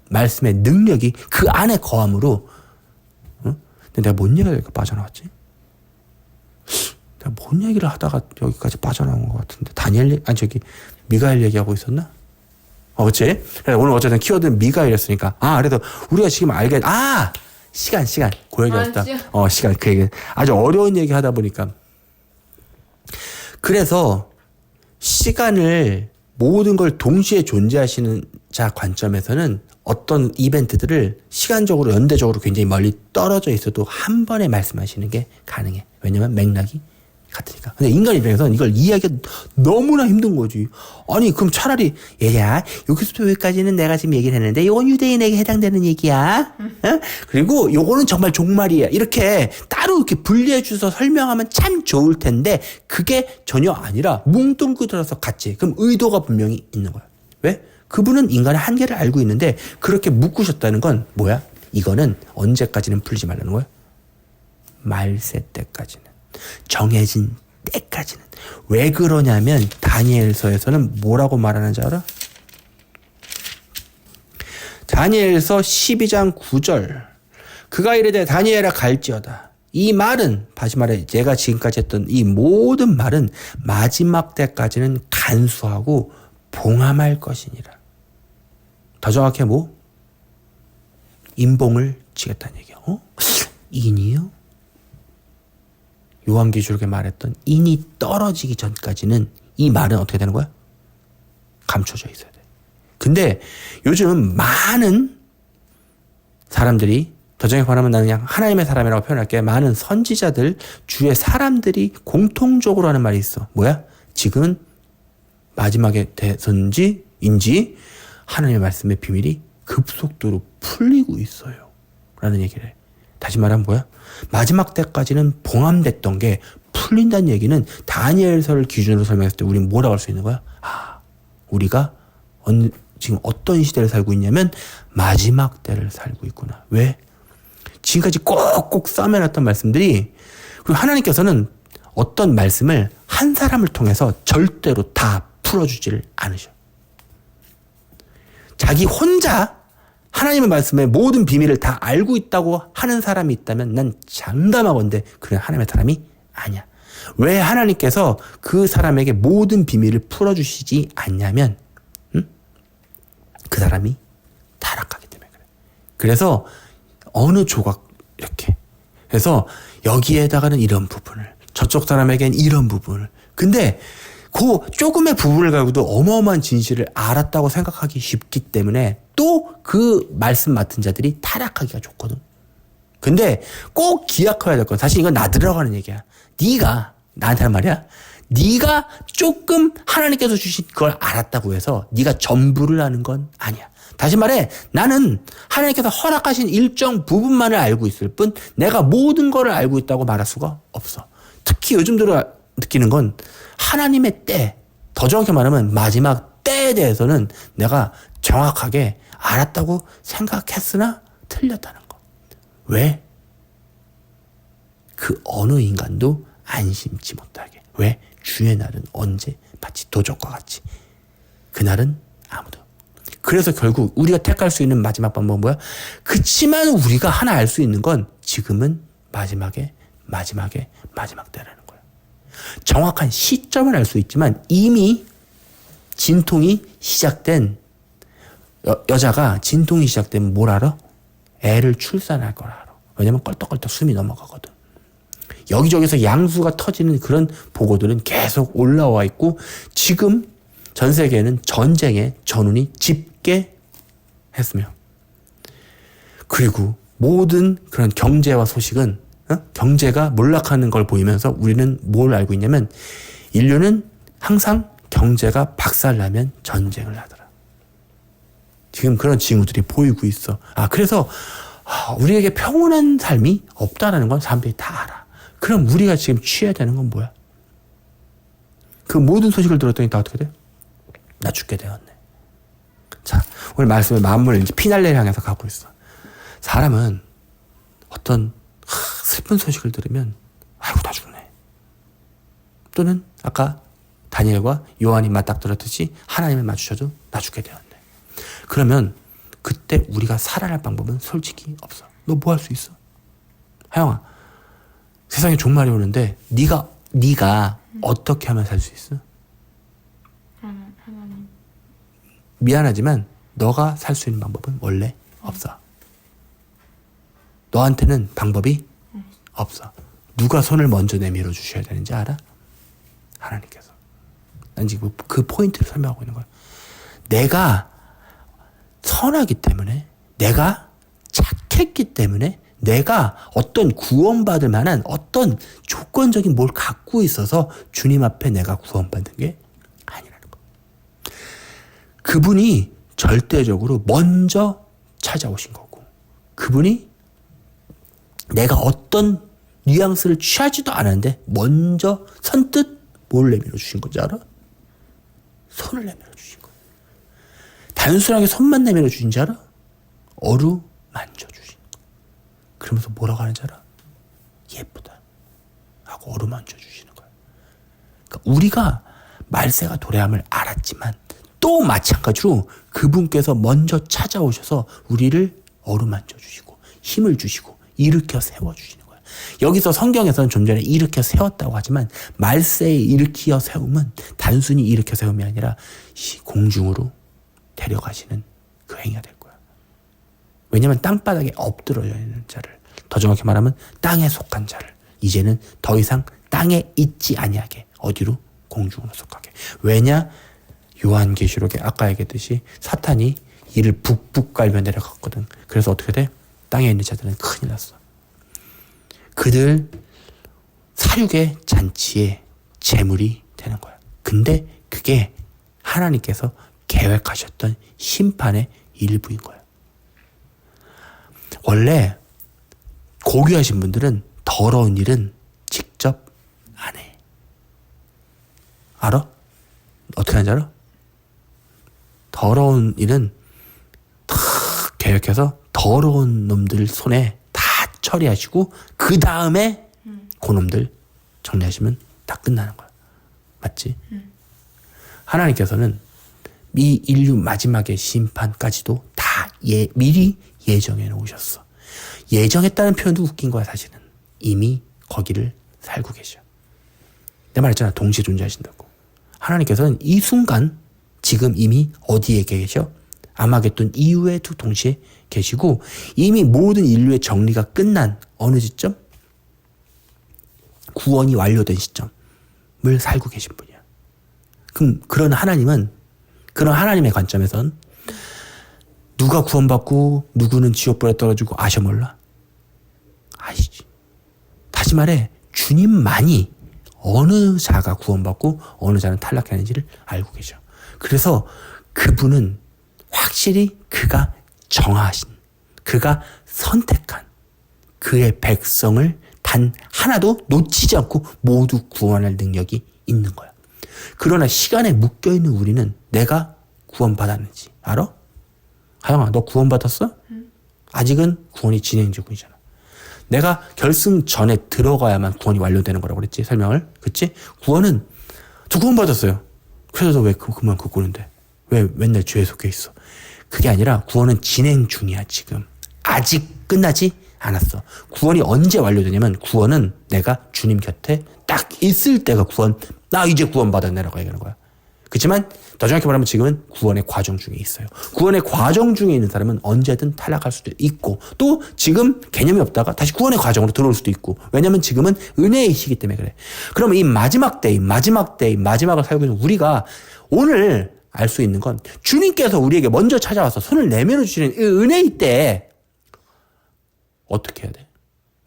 말씀의 능력이 그 안에 거함으로. 근데 내가 뭔 얘기가 이렇게 빠져나왔지? 내가 뭔 얘기를 하다가 여기까지 빠져나온 것 같은데. 미가엘 얘기하고 있었나? 그치? 오늘 어쨌든 키워드는 미가엘이었으니까. 그래도 우리가 지금 시간. 그 얘기 했다. 시간. 그 얘기. 아주 어려운 얘기 하다 보니까. 그래서 시간을 모든 걸 동시에 존재하시는 자 관점에서는 어떤 이벤트들을 시간적으로 연대적으로 굉장히 멀리 떨어져 있어도 한 번에 말씀하시는 게 가능해. 왜냐면 맥락이 같으니까. 근데 인간 입장에서는 이걸 이해하기가 너무나 힘든 거지. 아니 그럼 차라리 얘야 여기서부터 여기까지는 내가 지금 얘기를 했는데 이건 유대인에게 해당되는 얘기야. 그리고 요거는 정말 종말이야. 이렇게 따로 이렇게 분리해 주셔서 설명하면 참 좋을 텐데 그게 전혀 아니라 뭉뚱그려서 같이. 그럼 의도가 분명히 있는 거야. 왜? 그분은 인간의 한계를 알고 있는데 그렇게 묶으셨다는 건 뭐야? 이거는 언제까지는 풀리지 말라는 거야? 말세 때까지는. 정해진 때까지는. 왜 그러냐면 다니엘서에서는 뭐라고 말하는지 알아? 다니엘서 12장 9절. 그가 이르되 다니엘아 갈지어다. 이 말은 다시 말해 제가 지금까지 했던 이 모든 말은 마지막 때까지는 간수하고 봉함할 것이니라. 더 정확히 인봉을 치겠다는 얘기야. 인이요? 요한계시록에 말했던 인이 떨어지기 전까지는 이 말은 어떻게 되는 거야? 감춰져 있어야 돼. 근데 요즘 많은 사람들이, 더 정확히 말하면 나는 그냥 하나님의 사람이라고 표현할게. 많은 선지자들, 주의 사람들이 공통적으로 하는 말이 있어. 뭐야? 지금은 마지막에 대선지인지 하나님의 말씀의 비밀이 급속도로 풀리고 있어요. 라는 얘기를 해. 다시 말하면 뭐야? 마지막 때까지는 봉함됐던 게 풀린다는 얘기는 다니엘서를 기준으로 설명했을 때 우리는 뭐라고 할 수 있는 거야? 우리가 지금 어떤 시대를 살고 있냐면 마지막 때를 살고 있구나. 왜? 지금까지 꼭꼭 싸매놨던 말씀들이, 그리고 하나님께서는 어떤 말씀을 한 사람을 통해서 절대로 다 풀어주지를 않으셔. 자기 혼자 하나님의 말씀에 모든 비밀을 다 알고 있다고 하는 사람이 있다면 난 장담하건대 그는 하나님의 사람이 아니야. 왜 하나님께서 그 사람에게 모든 비밀을 풀어주시지 않냐면 그 사람이 타락하기 때문에 그래. 그래서 어느 조각 이렇게 그래서 여기에다가는 이런 부분을, 저쪽 사람에겐 이런 부분을. 근데 그 조금의 부분을 가지고도 어마어마한 진실을 알았다고 생각하기 쉽기 때문에 또 그 말씀 맡은 자들이 타락하기가 좋거든. 근데 꼭 기억해야 될 건, 사실 이건 나 들어가는 얘기야. 네가 나한테 하는 말이야. 네가 조금 하나님께서 주신 그걸 알았다고 해서 네가 전부를 아는 건 아니야. 다시 말해, 나는 하나님께서 허락하신 일정 부분만을 알고 있을 뿐 내가 모든 걸 알고 있다고 말할 수가 없어. 특히 요즘 들어 느끼는 건 하나님의 때, 더 정확히 말하면 마지막 때에 대해서는 내가 정확하게 알았다고 생각했으나 틀렸다는 거. 왜? 그 어느 인간도 안심치 못하게. 왜? 주의 날은 언제? 마치 도적과 같이. 그날은 아무도. 그래서 결국 우리가 택할 수 있는 마지막 방법은 뭐야? 그치만 우리가 하나 알 수 있는 건 지금은 마지막 때라는 거야. 정확한 시점을 알 수 있지만 이미 진통이 시작된 여자가 진통이 시작되면 뭘 알아? 애를 출산할 걸 알아. 왜냐면 껄떡껄떡 숨이 넘어가거든. 여기저기서 양수가 터지는 그런 보고들은 계속 올라와 있고 지금 전 세계에는 전쟁의 전운이 집계했으며 그리고 모든 그런 경제와 소식은 경제가 몰락하는 걸 보이면서 우리는 뭘 알고 있냐면 인류는 항상 경제가 박살나면 전쟁을 하더라. 지금 그런 징후들이 보이고 있어. 그래서 우리에게 평온한 삶이 없다라는 건 사람들이 다 알아. 그럼 우리가 지금 취해야 되는 건 뭐야? 그 모든 소식을 들었더니 다 어떻게 돼? 나 죽게 되었네. 자, 오늘 말씀의 마무리를 이제 피날레를 향해서 가고 있어. 사람은 어떤 슬픈 소식을 들으면 아이고 나 죽네. 또는 아까 다니엘과 요한이 맞닥뜨렸듯이 하나님을 마주쳐도 나 죽게 되었네. 그러면 그때 우리가 살아날 방법은 솔직히 없어. 너 뭐 할 수 있어? 하영아, 세상에 종말이 오는데 네가 어떻게 하면 살 수 있어? 하나님. 미안하지만 너가 살 수 있는 방법은 원래 없어. 너한테는 방법이 없어. 누가 손을 먼저 내밀어 주셔야 되는지 알아? 하나님께서. 난 지금 그 포인트를 설명하고 있는 거야. 내가 선하기 때문에, 내가 착했기 때문에, 내가 어떤 구원받을 만한 어떤 조건적인 뭘 갖고 있어서 주님 앞에 내가 구원받은 게 아니라는 거. 그분이 절대적으로 먼저 찾아오신 거고, 그분이 내가 어떤 뉘앙스를 취하지도 않았는데 먼저 선뜻 뭘 내밀어 주신 건지 알아? 손을 내밀어 주신 거야. 단순하게 손만 내밀어 주신 줄 알아? 어루만져 주신 거야. 그러면서 뭐라고 하는지 알아? 예쁘다 하고 어루만져 주시는 거야. 그러니까 우리가 말세가 도래함을 알았지만 또 마찬가지로 그분께서 먼저 찾아오셔서 우리를 어루만져 주시고 힘을 주시고 일으켜 세워주시는 거야. 여기서 성경에서는 좀 전에 일으켜 세웠다고 하지만 말세에 일으켜 세움은 단순히 일으켜 세움이 아니라 공중으로 데려가시는 그 행위가 될 거야. 왜냐하면 땅바닥에 엎드러져 있는 자를, 더 정확히 말하면 땅에 속한 자를 이제는 더 이상 땅에 있지 아니하게 어디로? 공중으로 속하게. 왜냐? 요한계시록에 아까 얘기했듯이 사탄이 이를 북북 갈며 내려갔거든. 그래서 어떻게 돼? 땅에 있는 자들은 큰일 났어. 그들 사륙의 잔치의 제물이 되는 거야. 근데 그게 하나님께서 계획하셨던 심판의 일부인 거야. 원래 고귀하신 분들은 더러운 일은 직접 안 해. 알아? 어떻게 하는지 알아? 더러운 일은 탁 계획해서 더러운 놈들 손에 다 처리하시고 그 다음에 그놈들 정리하시면 다 끝나는 거야. 맞지? 하나님께서는 이 인류 마지막의 심판까지도 다 미리 예정해 놓으셨어. 예정했다는 표현도 웃긴 거야 사실은. 이미 거기를 살고 계셔. 내가 말했잖아. 동시에 존재하신다고. 하나님께서는 이 순간 지금 이미 어디에 계셔? 아마겟돈 이후에도 동시에 계시고 이미 모든 인류의 정리가 끝난 어느 시점? 구원이 완료된 시점을 살고 계신 분이야. 그럼 그런 하나님의 관점에선 누가 구원받고 누구는 지옥불에 떨어지고 아셔 몰라? 아시지. 다시 말해 주님만이 어느 자가 구원받고 어느 자는 탈락하는지를 알고 계셔. 그래서 그분은 확실히 그가 정하신, 그가 선택한 그의 백성을 단 하나도 놓치지 않고 모두 구원할 능력이 있는 거야. 그러나 시간에 묶여있는 우리는 내가 구원받았는지 알아? 하영아, 너 구원받았어? 아직은 구원이 진행 중이잖아. 내가 결승 전에 들어가야만 구원이 완료되는 거라고 그랬지, 설명을. 그치? 구원은, 저 구원 받았어요. 그래서 왜 그만 끄고는데? 왜 맨날 죄에 속해 있어? 그게 아니라 구원은 진행 중이야, 지금. 아직 끝나지 않았어. 구원이 언제 완료되냐면, 구원은 내가 주님 곁에 딱 있을 때가 구원, 나 이제 구원 받았네라고 얘기하는 거야. 그렇지만 더 정확히 말하면 지금은 구원의 과정 중에 있어요. 구원의 과정 중에 있는 사람은 언제든 탈락할 수도 있고, 또 지금 개념이 없다가 다시 구원의 과정으로 들어올 수도 있고, 왜냐면 지금은 은혜의 시기 때문에 그래. 그러면 이 마지막을 살고 있는 우리가 오늘 알 수 있는 건, 주님께서 우리에게 먼저 찾아와서 손을 내밀어 주시는 이 은혜의 때에 어떻게 해야 돼?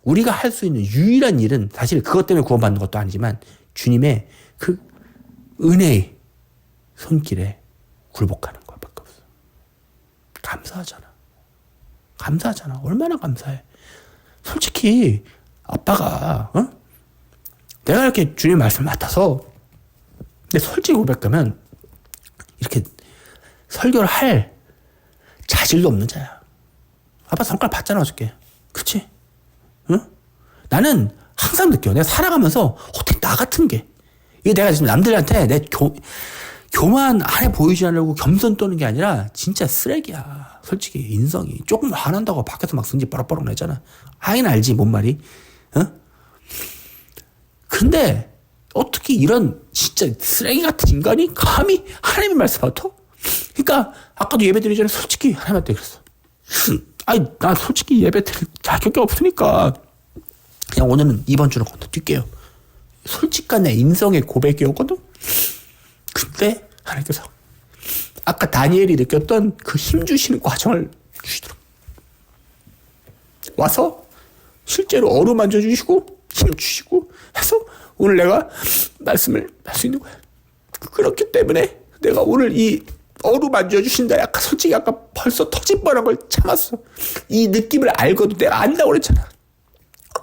우리가 할 수 있는 유일한 일은 사실 그것 때문에 구원받는 것도 아니지만, 주님의 그 은혜의 손길에 굴복하는 것밖에 없어. 감사하잖아. 얼마나 감사해. 솔직히 아빠가 내가 이렇게 주님 말씀 맡아서, 근데 솔직히 고백하면 이렇게 설교를 할 자질도 없는 자야. 아빠 성깔 봤잖아 어저께. 그치? 응? 나는 항상 느껴. 내가 살아가면서 어떻게 나 같은 게, 이게 내가 지금 남들한테 내 교만 안에 보이지 않으려고 겸손 떠는 게 아니라 진짜 쓰레기야. 솔직히 인성이. 조금 화난다고 밖에서 막 승질 빠락빠락 내잖아. 아이는 알지 뭔 말이. 근데 어떻게 이런 진짜 쓰레기 같은 인간이 감히 하나님의 말씀을 맡아? 그러니까 아까도 예배 드리기 전에 솔직히 하나님한테 그랬어. 나 솔직히 예배 드릴 자격이 없으니까 그냥 오늘은 이번 주는 건너뛸게요. 솔직한 내 인성의 고백이었거든. 근데 하나님께서 아까 다니엘이 느꼈던 그 힘 주시는 과정을 주시더라고. 와서 실제로 어루만져 주시고 힘 주시고 해서 오늘 내가 말씀을 할 수 있는 거야. 그렇기 때문에 내가 오늘 이 어루만져 주신다, 약간 솔직히 아까 벌써 터질 뻔한 걸 참았어. 이 느낌을 알고도 내가 안다고 그랬잖아.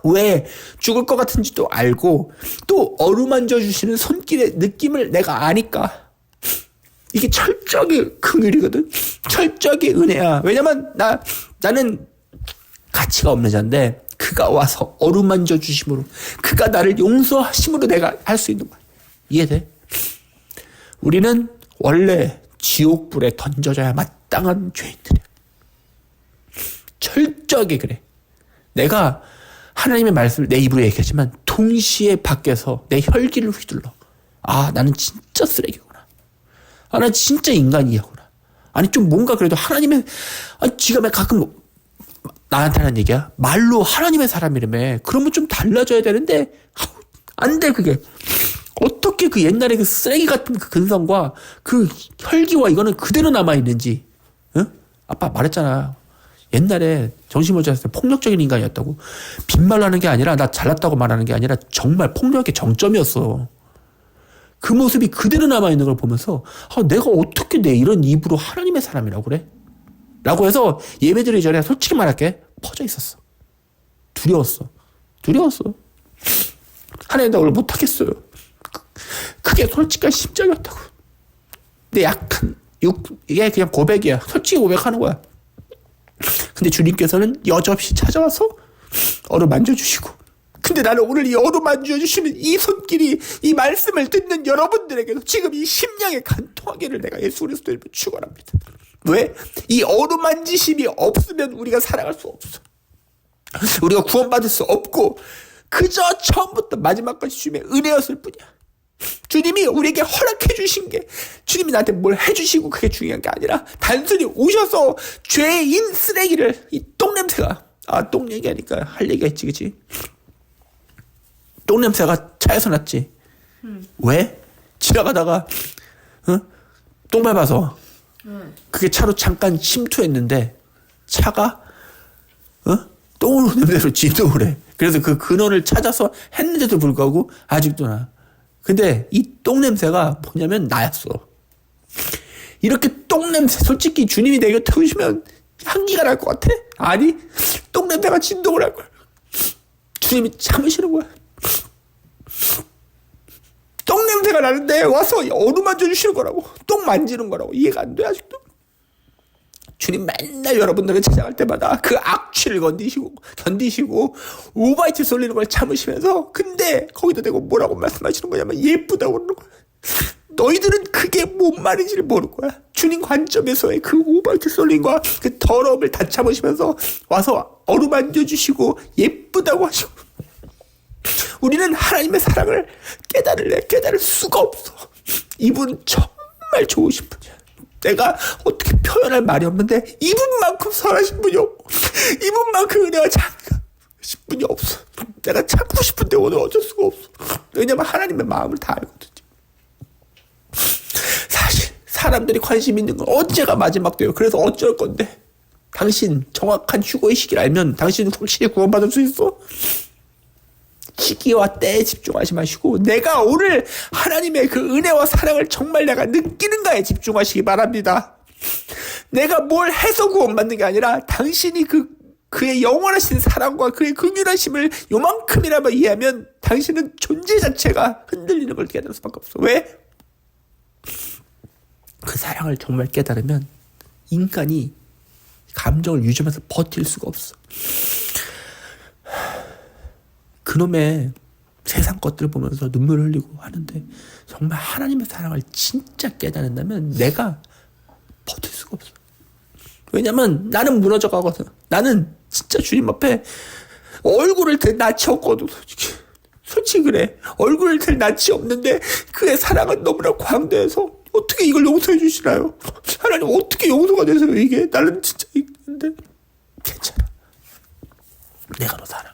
왜 죽을 것 같은지도 알고, 또 어루만져 주시는 손길의 느낌을 내가 아니까 이게 철저하게 긍휼이거든. 철저하게 은혜야. 왜냐면 나는 가치가 없는 자인데 그가 와서 어루만져 주심으로, 그가 나를 용서하심으로 내가 할 수 있는 거야. 이해돼? 우리는 원래 지옥불에 던져져야 마땅한 죄인들이야. 철저하게 그래. 내가 하나님의 말씀을 내 입으로 얘기하지만 동시에 밖에서 내 혈기를 휘둘러. 나는 진짜 쓰레기구나. 난 진짜 인간이야구나. 아니 좀 뭔가 그래도 하나님의, 지가 가끔 나한테 하는 얘기야. 말로 하나님의 사람이라며. 그러면 좀 달라져야 되는데 안 돼 그게. 어떻게 그 옛날에 그 쓰레기 같은 그 근성과 그 혈기와 이거는 그대로 남아있는지. 응? 아빠 말했잖아. 옛날에 정신머지했을 때 폭력적인 인간이었다고. 빈말로 하는 게 아니라, 나 잘났다고 말하는 게 아니라 정말 폭력의 정점이었어. 그 모습이 그대로 남아있는 걸 보면서 내가 어떻게 내 이런 입으로 하나님의 사람이라고 그래? 라고 해서 예배드리기 전에 솔직히 말할게, 퍼져 있었어. 두려웠어. 하나님 나 오늘 못하겠어요. 그게 솔직한 심정이었다고. 내 약한 이게 그냥 고백이야. 솔직히 고백하는 거야. 근데 주님께서는 여지없이 찾아와서 어루 만져주시고, 근데 나는 오늘 이 어루 만져주시는 이 손길이 이 말씀을 듣는 여러분들에게도 지금 이 심령에 간통하기를 내가 예수 그리스도의 이름으로 축원합니다. 왜? 이 어루 만지심이 없으면 우리가 살아갈 수 없어. 우리가 구원받을 수 없고, 그저 처음부터 마지막까지 주님의 은혜였을 뿐이야. 주님이 우리에게 허락해 주신 게, 주님이 나한테 뭘 해주시고 그게 중요한 게 아니라 단순히 오셔서 죄인 쓰레기를, 이 똥냄새가, 똥 얘기하니까 할 얘기가 있지, 그치? 똥냄새가 차에서 났지. 왜? 지나가다가 똥 밟아서 그게 차로 잠깐 침투했는데 차가 똥으로 냄새로 진동을 해. 그래서 그 근원을 찾아서 했는데도 불구하고 아직도 나. 근데 이 똥냄새가 뭐냐면 나였어. 이렇게 똥냄새, 솔직히 주님이 내 곁에 오시면 향기가 날 것 같아? 아니, 똥냄새가 진동을 할 거야. 주님이 참으시는 거야. 똥냄새가 나는데 와서 어루만져 주시는 거라고. 똥 만지는 거라고. 이해가 안 돼 아직도. 주님 주님 맨날 여러분들을 찾아갈 때마다 그 악취를 견디시고 오바이트 쏠리는 걸 참으시면서 근데 거기다 대고 뭐라고 말씀하시는 거냐면 예쁘다고 그러는 거야. 너희들은 그게 뭔 말인지를 모르는 거야. 주님 관점에서의 그 오바이트 쏠림과 그 더러움을 다 참으시면서 와서 어루만져 주시고 예쁘다고 하시고 우리는 하나님의 사랑을 깨달을 수가 없어. 이분 정말 좋으신 분이야. 내가 어떻게 표현할 말이 없는데 이분만큼 선하신 분이 없고 이분만큼 은혜가 작으신 분이 없어. 내가 찾고 싶은데 오늘 어쩔 수가 없어. 왜냐면 하나님의 마음을 다 알거든요. 사실 사람들이 관심 있는 건 언제가 마지막 돼요. 그래서 어쩔 건데 당신 정확한 휴거의 시기를 알면 당신은 확실히 구원받을 수 있어. 시기와 때에 집중하지 마시고 내가 오늘 하나님의 그 은혜와 사랑을 정말 내가 느끼는가에 집중하시기 바랍니다. 내가 뭘 해서 구원받는 게 아니라 당신이 그의 영원하신 사랑과 그의 긍휼하심을 요만큼이라도 이해하면 당신은 존재 자체가 흔들리는 걸 깨달을 수밖에 없어. 왜? 그 사랑을 정말 깨달으면 인간이 감정을 유지하면서 버틸 수가 없어. 그놈의 세상 것들 보면서 눈물 흘리고 하는데 정말 하나님의 사랑을 진짜 깨달는다면 내가 버틸 수가 없어. 왜냐면 나는 무너져 가거든. 나는 진짜 주님 앞에 얼굴을 댈 낯이 없거든. 솔직히 그래. 얼굴을 댈 낯이 없는데 그의 사랑은 너무나 광대해서 어떻게 이걸 용서해 주시나요? 하나님 어떻게 용서가 되세요 이게? 나는 진짜 있는데 괜찮아. 내가 너 사랑해.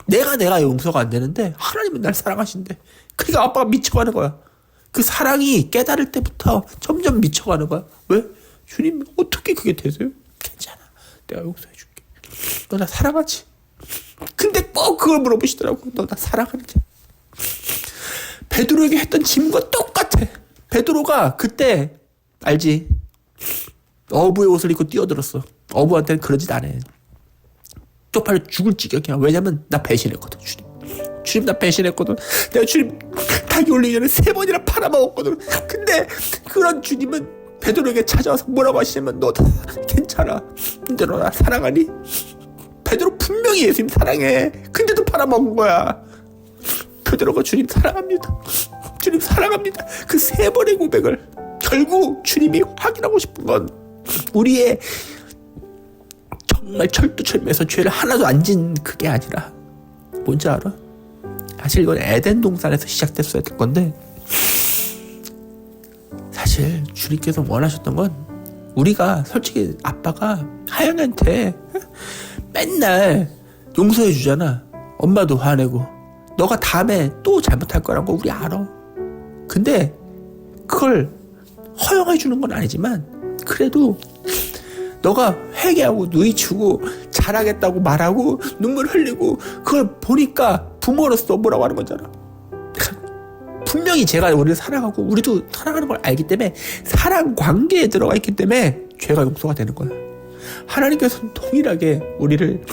내가 용서가 안 되는데 하나님은 날 사랑하신대. 그러니까 아빠가 미쳐가는 거야. 그 사랑이 깨달을 때부터 점점 미쳐가는 거야. 왜? 주님 어떻게 그게 되세요? 괜찮아. 내가 용서해 줄게. 너 나 사랑하지? 근데 꼭 그걸 물어보시더라고. 너 나 사랑하는지. 베드로에게 했던 질문과 똑같아. 베드로가 그때 알지? 어부의 옷을 입고 뛰어들었어. 어부한테는 그런 짓 안 해. 쪽팔려 죽을 지경이야. 왜냐면 나 배신했거든. 주님 나 배신했거든. 내가 주님 닭이 올리기 전에 3번이나 팔아먹었거든. 근데 그런 주님은 베드로에게 찾아와서 뭐라고 하시냐면 너 다 괜찮아. 근데 너 나 사랑하니? 베드로 분명히 예수님 사랑해. 근데도 팔아먹은 거야. 베드로가 주님 사랑합니다. 주님 사랑합니다. 그 3번의 고백을 결국 주님이 확인하고 싶은 건 우리의 정말 철두철미해서 죄를 하나도 안 진 그게 아니라 뭔지 알아? 사실 이건 에덴 동산에서 시작됐어야 될 건데 사실 주님께서 원하셨던 건 우리가 솔직히 아빠가 하영이한테 맨날 용서해 주잖아. 엄마도 화내고 너가 다음에 또 잘못할 거란 거 우리 알아. 근데 그걸 허용해 주는 건 아니지만 그래도 너가 회개하고 누이치고 잘하겠다고 말하고 눈물 흘리고 그걸 보니까 부모로서 뭐라고 하는 거잖아. 분명히 제가 우리를 사랑하고 우리도 사랑하는 걸 알기 때문에 사랑 관계에 들어가 있기 때문에 죄가 용서가 되는 거야. 하나님께서는 동일하게 우리를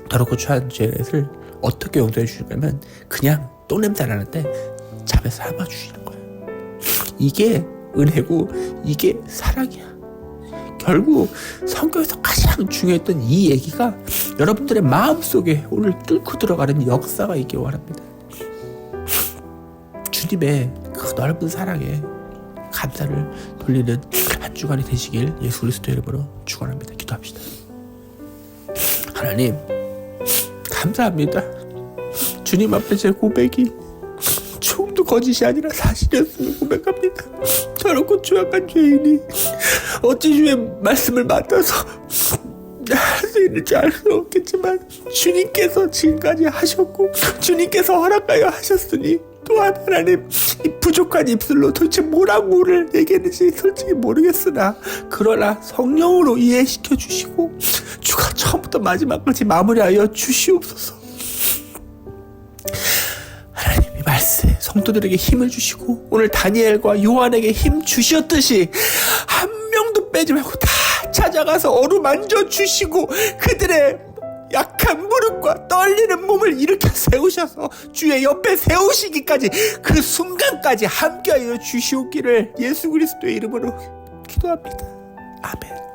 더럽고 추한 죄를 어떻게 용서해 주시냐면 그냥 똥냄새 나는데 잡아서 삼아 주시는 거야. 이게 은혜고 이게 사랑이야. 결국 성경에서 가장 중요했던 이 얘기가 여러분들의 마음속에 오늘 뚫고 들어가는 역사가 있기 원합니다. 주님의 그 넓은 사랑에 감사를 돌리는 한 주간이 되시길 예수 그리스도 이름으로 축원합니다. 기도합시다. 하나님 감사합니다. 주님 앞에 제 고백이 조금도 거짓이 아니라 사실이었음을 고백합니다. 더럽고 죄악한 죄인이 어찌 주의 말씀을 맡아서 할 수 있는지 알 수 없겠지만 주님께서 지금까지 하셨고 주님께서 허락하여 하셨으니 또한 하나님 이 부족한 입술로 도대체 뭐라고를 얘기했는지 솔직히 모르겠으나 그러나 성령으로 이해시켜 주시고 주가 처음부터 마지막까지 마무리하여 주시옵소서. 하나님 이 말씀에 성도들에게 힘을 주시고 오늘 다니엘과 요한에게 힘 주셨듯이 한 명도 빼지 말고 다 찾아가서 어루만져 주시고 그들의 약한 무릎과 떨리는 몸을 일으켜 세우셔서 주의 옆에 세우시기까지 그 순간까지 함께하여 주시옵기를 예수 그리스도의 이름으로 기도합니다. 아멘.